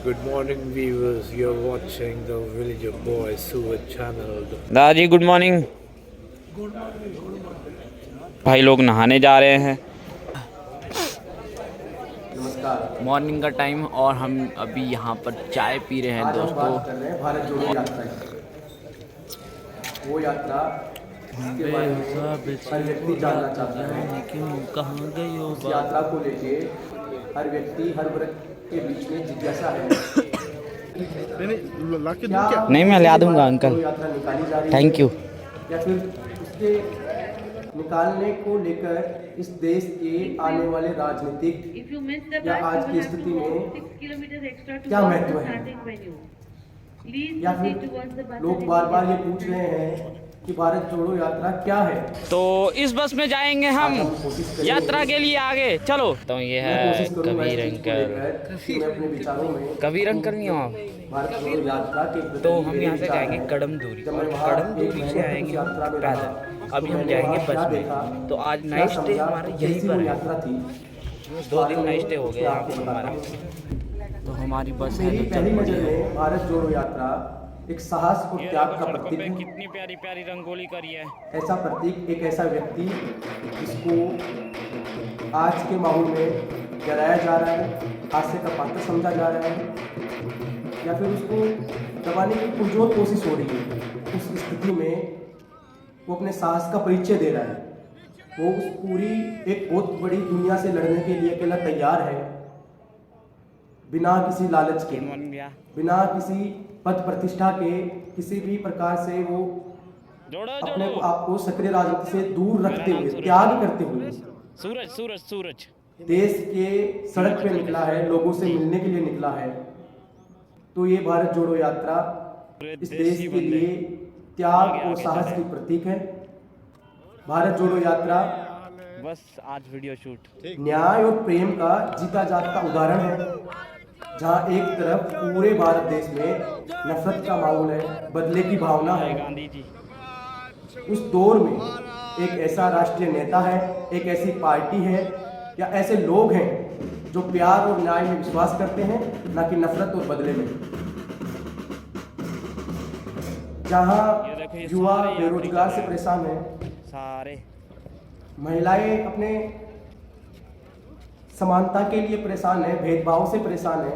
Good morning, viewers. You're watching the Villager Boy Suet channel. दादाजी good morning. भाई लोग नहाने जा रहे हैं। मॉर्निंग का टाइम और हम अभी यहाँ पर चाय पी रहे हैं दोस्तों। कर रहे हैं भारत जोड़ो यात्रा की। वो यात्रा के बारे में हर व्यक्ति जानना चाहता है। क्यों कहाँ गए हो? इस यात्रा को लेके हर व्यक्ति हर वर्ग के बीच में जिज्ञासा है। नहीं, मैं ला दूंगा अंकल। यात्रा निकाली जा रही है थैंक यू। या फिर उसके निकालने को लेकर इस देश के आने वाले राजनीतिक या आज की स्थिति में क्या महत्व है, या फिर लोग बार बार ये पूछ रहे हैं कि भारत जोड़ो यात्रा क्या है। तो इस बस में जाएंगे हम यात्रा के लिए आगे। चलो। तो ये है कबीर अंकल। अपने विचारों में कबीर अंकल नहीं हो आप? भारत जोड़ो यात्रा के प्रति तो हम यहाँ से विचार जाएंगे है। कदम दूरी, जब मैं और वहाँ कदम दूरी एक से महीने आएंगे की यात्रा में पैदल। रहा, अभी तो हम मैंने जाएंगे वहाँ क्या बस देखा, में। तो आज क्या नाइट स्टे समझा, हमारा यहीं कैसी पर वो है। यात्रा थी। 2 दिन नाइट स्टे हो गए यहाँ पे हमारा। तो हमारी बस है। मेरी पहली नजर में भारत जोड़ो यात्रा एक साहस और त्याग का प्रतीक है। कितनी प्यारी प्यारी रंगोली करी है। ऐसा प्रतीक, एक ऐसा व्यक्ति जिसको आज के माहौल में डराया जा रहा है, हास्य का पात्र समझा जा रहा है, या फिर उसको दबाने की पुरजोर कोशिश हो रही है। उस स्थिति में वो अपने साहस का परिचय दे रहा है। वो उस पूरी एक बहुत बड़ी दुनिया से लड़ने के लिए अकेला तैयार है, बिना किसी लालच के, बिना किसी पद प्रतिष्ठा के, किसी भी प्रकार से वो अपने आप को सक्रिय राजनीति से दूर रखते हुए, त्याग करते हुए सूरज सूरज सूरज देश के सड़क पे निकला है, लोगों से मिलने के लिए निकला है। तो ये भारत जोड़ो यात्रा इस देश के लिए त्याग और साहस की प्रतीक है। भारत जोड़ो यात्रा बस आज वीडियो शूट न्याय और प्रेम का जीता जागता उदाहरण है, जहाँ एक तरफ पूरे भारत देश में नफरत का माहौल है, बदले की भावना है। गांधी जी उस दौर में एक ऐसा राष्ट्रीय नेता है, एक ऐसी पार्टी है या ऐसे लोग हैं जो प्यार और न्याय में विश्वास करते हैं, ना कि नफरत और बदले में। जहाँ युवा बेरोजगार से परेशान है, सारे महिलाएं अपने समानता के लिए परेशान है, भेदभाव से परेशान है,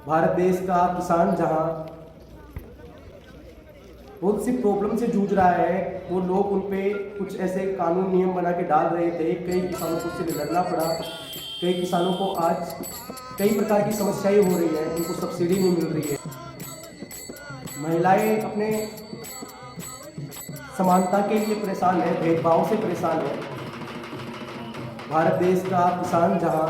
भारत देश का किसान जहां बहुत सी प्रॉब्लम से जूझ रहा है, वो लोग उन पे कुछ ऐसे कानून नियम बना के डाल रहे थे। कई किसानों को उससे लड़ना पड़ा। कई किसानों को आज कई प्रकार की समस्याएं हो रही है, उनको सब्सिडी नहीं मिल रही है। महिलाएं अपने समानता के लिए परेशान है, भेदभाव से परेशान है, भारत देश का किसान जहां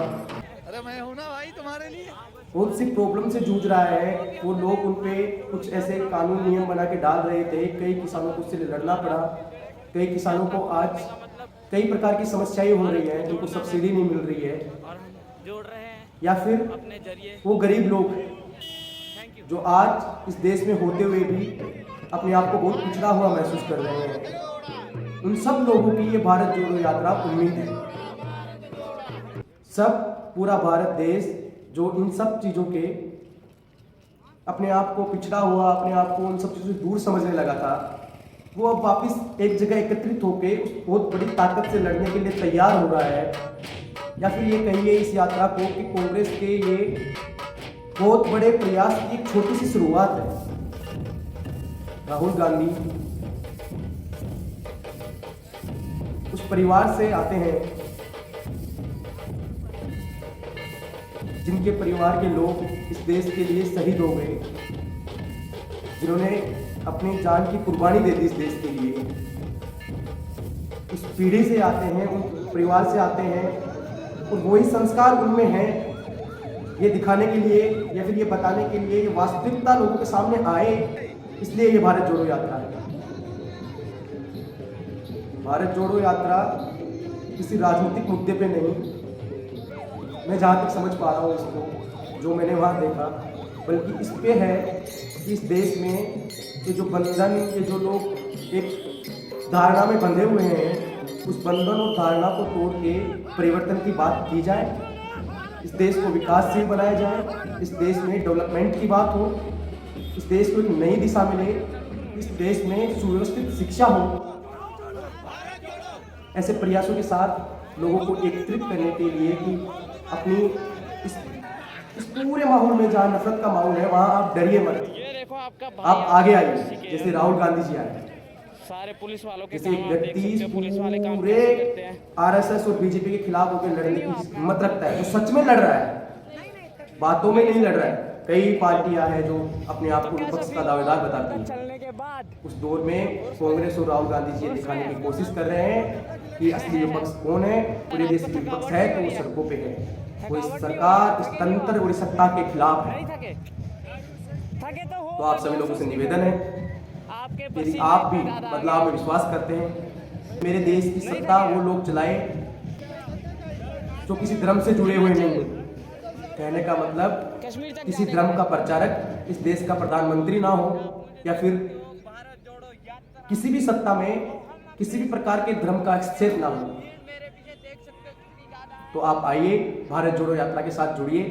अरे मैं हूं ना भाई तुम्हारे लिए। बहुत सी प्रॉब्लम से जूझ रहा है, वो लोग उन पे कुछ ऐसे कानून नियम बना के डाल रहे थे। कई किसानों को उससे लड़ना पड़ा। कई किसानों को आज कई प्रकार की समस्याएं हो रही हैं, उनको सब्सिडी नहीं मिल रही है, जोड़ रहे हैं या फिर अपने जरिए। वो गरीब लोग जो आज इस देश में होते हुए भी अपने आप को बहुत पिछड़ा हुआ महसूस कर रहे हैं। उन सब लोगों की ये भारत जोड़ो यात्रा उम्मीद है। सब पूरा भारत देश जो इन सब चीज़ों के अपने आप को पिछड़ा हुआ, अपने आप को उन सब चीज़ों से दूर समझने लगा था, वो अब वापस एक जगह एकत्रित होकर उस बहुत बड़ी ताकत से लड़ने के लिए तैयार हो रहा है। या फिर ये कहिए इस यात्रा को कि कांग्रेस के ये बहुत बड़े प्रयास की एक छोटी सी शुरुआत है। राहुल गांधी उस परिवार से आते हैं जिनके परिवार के लोग इस देश के लिए शहीद हो गए, जिन्होंने अपनी जान की कुर्बानी दे दी इस देश के लिए। उस पीढ़ी से आते हैं, उन परिवार से आते हैं, और वही संस्कार उनमें है, ये दिखाने के लिए या फिर ये बताने के लिए, ये वास्तविकता लोगों के सामने आए, इसलिए ये भारत जोड़ो यात्रा है। भारत जोड़ो यात्रा किसी राजनीतिक मुद्दे पे नहीं, मैं जहाँ तक समझ पा रहा हूँ इसको, जो मैंने वहाँ देखा, बल्कि इस पे है कि इस देश में ये जो बंधन, ये जो लोग एक धारणा में बंधे हुए हैं, उस बंधन और धारणा को तोड़ के परिवर्तन की बात की जाए। इस देश को विकासशील बनाया जाए, इस देश में डेवलपमेंट की बात हो, इस देश को एक नई दिशा मिले, इस देश में सुव्यवस्थित शिक्षा हो। ऐसे प्रयासों के साथ लोगों को एकत्रित करने के लिए कि अपनी इस पूरे माहौल में जहाँ नफरत का माहौल है वहाँ आप डरिए मत, ये देखो आपका आप आगे आइए, जैसे राहुल गांधी जी आए। सारे पुलिस वालों के जैसे काम एक आप देख व्यक्ति सकते हो, पुलिस वाले काम पूरे कैसे करते हैं। आरएसएस और बीजेपी के खिलाफ होकर लड़ने की हिम्मत रखता है, जो सच में लड़ रहा है, बातों में नहीं लड़ रहा है। कई पार्टियां हैं जो अपने आप को विपक्ष का दावेदार बताती हैं। चलने के बाद उस दौर में कांग्रेस और राहुल गांधी जी दिखाने की कोशिश कर रहे हैं कि असली विपक्ष कौन है, पूरे देश की विपक्ष है तो वो सड़कों पे है, वो इस सरकार, इस तंत्र और इस सत्ता के खिलाफ है। थके थके तो आप सभी लोगों से निवेदन है, आपके यदि आप भी बदलाव में विश्वास करते हैं, मेरे देश की सत्ता वो लोग चलाए जो किसी धर्म से जुड़े हुए नहीं। कहने का मतलब किसी धर्म का प्रचारक इस देश का प्रधानमंत्री ना हो, या फिर किसी भी सत्ता में किसी भी प्रकार के धर्म का हस्तक्षेप ना हो। तो आप आइए, भारत जोड़ो यात्रा के साथ जुड़िए।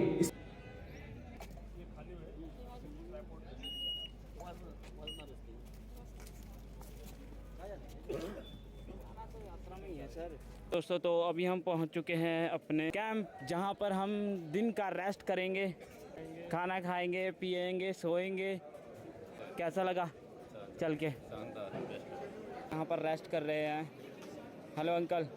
दोस्तों, तो अभी हम पहुंच चुके हैं अपने कैंप, जहां पर हम दिन का रेस्ट करेंगे, खाना खाएंगे, पिएंगे, सोएंगे। कैसा लगा चल के? यहाँ पर रेस्ट कर रहे हैं। Hello uncle.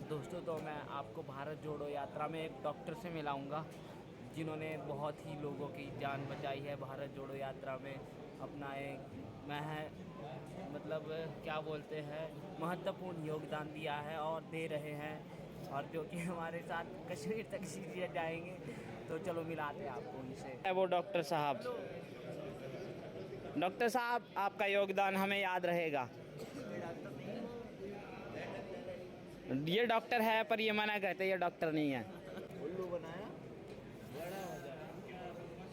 दोस्तों, तो मैं आपको भारत जोड़ो यात्रा में एक डॉक्टर से मिलाऊंगा जिन्होंने बहुत ही लोगों की जान बचाई है भारत जोड़ो यात्रा में। अपना एक मतलब क्या बोलते हैं, महत्वपूर्ण योगदान दिया है और दे रहे हैं, और जो कि हमारे साथ कश्मीर तक सीधे जाएंगे। तो चलो मिलाते हैं आपको उनसे। वो डॉक्टर साहब, आपका योगदान हमें याद रहेगा। ये डॉक्टर है पर ये मना करते ये डॉक्टर नहीं है।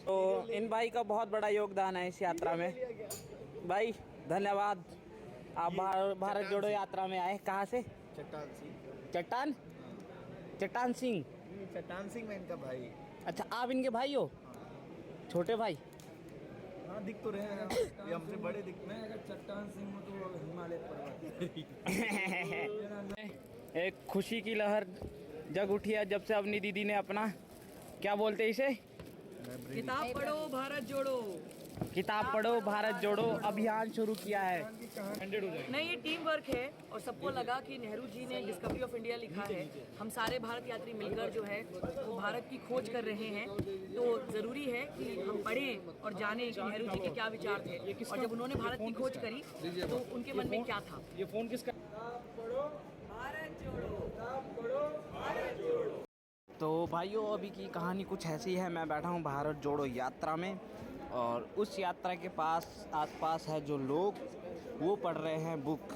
तो इन भाई का बहुत बड़ा योगदान है इस यात्रा में। भाई धन्यवाद, आप भारत जोड़ो यात्रा में आए। कहाँ से? चट्टान सिंह मैं इनका भाई। अच्छा, आप इनके भाई हो? छोटे भाई? हाँ, दिख तो रहे हैं, ये हमसे बड़े दिखते हैं। अगर चट्टान सिंह हो तो हिमालय पर्वत। एक खुशी की लहर जग उठी है जब से अपनी दीदी ने अपना, क्या बोलते हैं इसे, किताब पढ़ो भारत जोड़ो अभियान शुरू किया है। नहीं, ये टीम वर्क है और सबको लगा कि नेहरू जी ने डिस्कवरी ऑफ इंडिया लिखा है, हम सारे भारत यात्री मिलकर जो है वो भारत की खोज कर रहे हैं। तो ज़रूरी है कि हम पढ़ें और जानें कि नेहरू जी के क्या विचार थे, और जब उन्होंने भारत की खोज करी तो उनके मन में क्या था। ये फोन किसका? तो भाइयों, अभी की कहानी कुछ ऐसी है। मैं बैठा हूँ भारत जोड़ो यात्रा में, और उस यात्रा के आसपास है जो लोग, वो पढ़ रहे हैं बुक,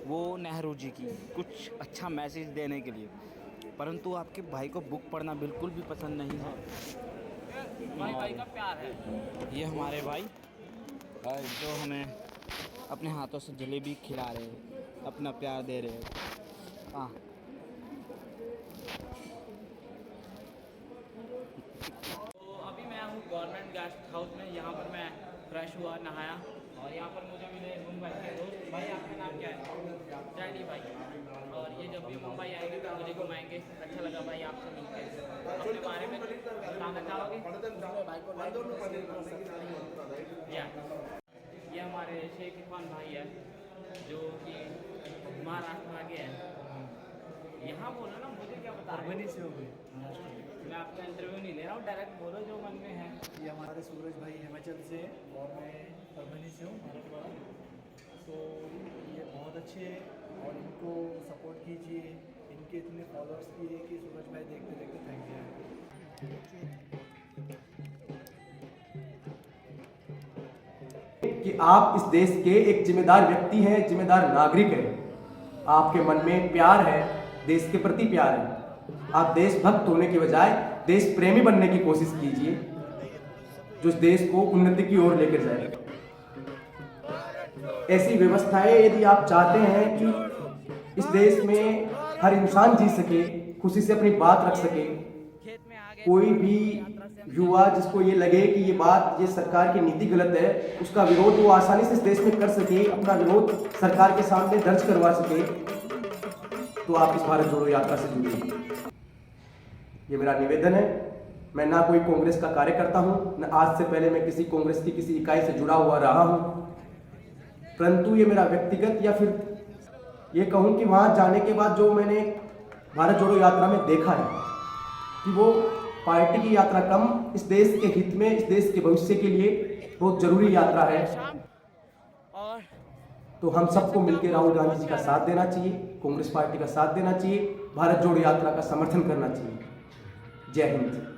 वो नेहरू जी की, कुछ अच्छा मैसेज देने के लिए। परंतु आपके भाई को बुक पढ़ना बिल्कुल भी पसंद नहीं है। भाई का प्यार है। ये हमारे भाई जो हमें अपने हाथों से जलेबी खिला रहे हैं, अपना प्यार दे रहे हैं। हाँ, गवर्नमेंट गेस्ट हाउस में। यहाँ पर मैं फ्रेश हुआ, नहाया, और यहाँ पर मुझे मिले मुंबई के दोस्त। भाई आपका नाम क्या है? जैनी भाई। और ये जब भी मुंबई आएंगे तो मुझे घुमाएंगे। अच्छा लगा भाई आपसे मिलकर। अपने बारे में बताना चाहोगे? ये हमारे शेख इरफान भाई है जो कि महाराष्ट्र में आगे है। यहाँ बोलो ना, मुझे क्या बता रहे हो? से हो गए। मैं आपका इंटरव्यू नहीं ले रहा हूँ, डायरेक्ट बोलो जो मन में है। ये हमारे सूरज भाई हिमाचल से और मैं परभनी से हूँ, भारतवाड़ा। तो ये बहुत अच्छे हैं और इनको सपोर्ट कीजिए। इनके इतने फॉलोअर्स भी है कि सूरज भाई देखते देखते थैंक यू। कि आप इस देश के एक जिम्मेदार व्यक्ति हैं, जिम्मेदार नागरिक हैं। आपके मन में प्यार है, देश के प्रति प्यार है। आप देशभक्त होने के बजाय देश प्रेमी बनने की कोशिश कीजिए जो इस देश को उन्नति की ओर लेकर जाए। ऐसी व्यवस्थाएं यदि आप चाहते हैं कि इस देश में हर इंसान जी सके, खुशी से अपनी बात रख सके, कोई भी युवा जिसको ये लगे कि ये सरकार की नीति गलत है, उसका विरोध वो आसानी से इस देश में कर सके, अपना विरोध सरकार के सामने दर्ज करवा सके, तो आप इस भारत जोड़ो यात्रा से जुड़िए। ये मेरा निवेदन है। मैं ना कोई कांग्रेस का कार्यकर्ता हूँ, न आज से पहले मैं किसी कांग्रेस की किसी इकाई से जुड़ा हुआ रहा हूँ, परंतु ये मेरा व्यक्तिगत या फिर ये कहूँ कि वहाँ जाने के बाद जो मैंने भारत जोड़ो यात्रा में देखा है कि वो पार्टी की यात्रा कम, इस देश के हित में, इस देश के भविष्य के लिए बहुत जरूरी यात्रा है। तो हम सबको मिलकर राहुल गांधी जी का साथ देना चाहिए, कांग्रेस पार्टी का साथ देना चाहिए, भारत जोड़ो यात्रा का समर्थन करना चाहिए। जय हिंद।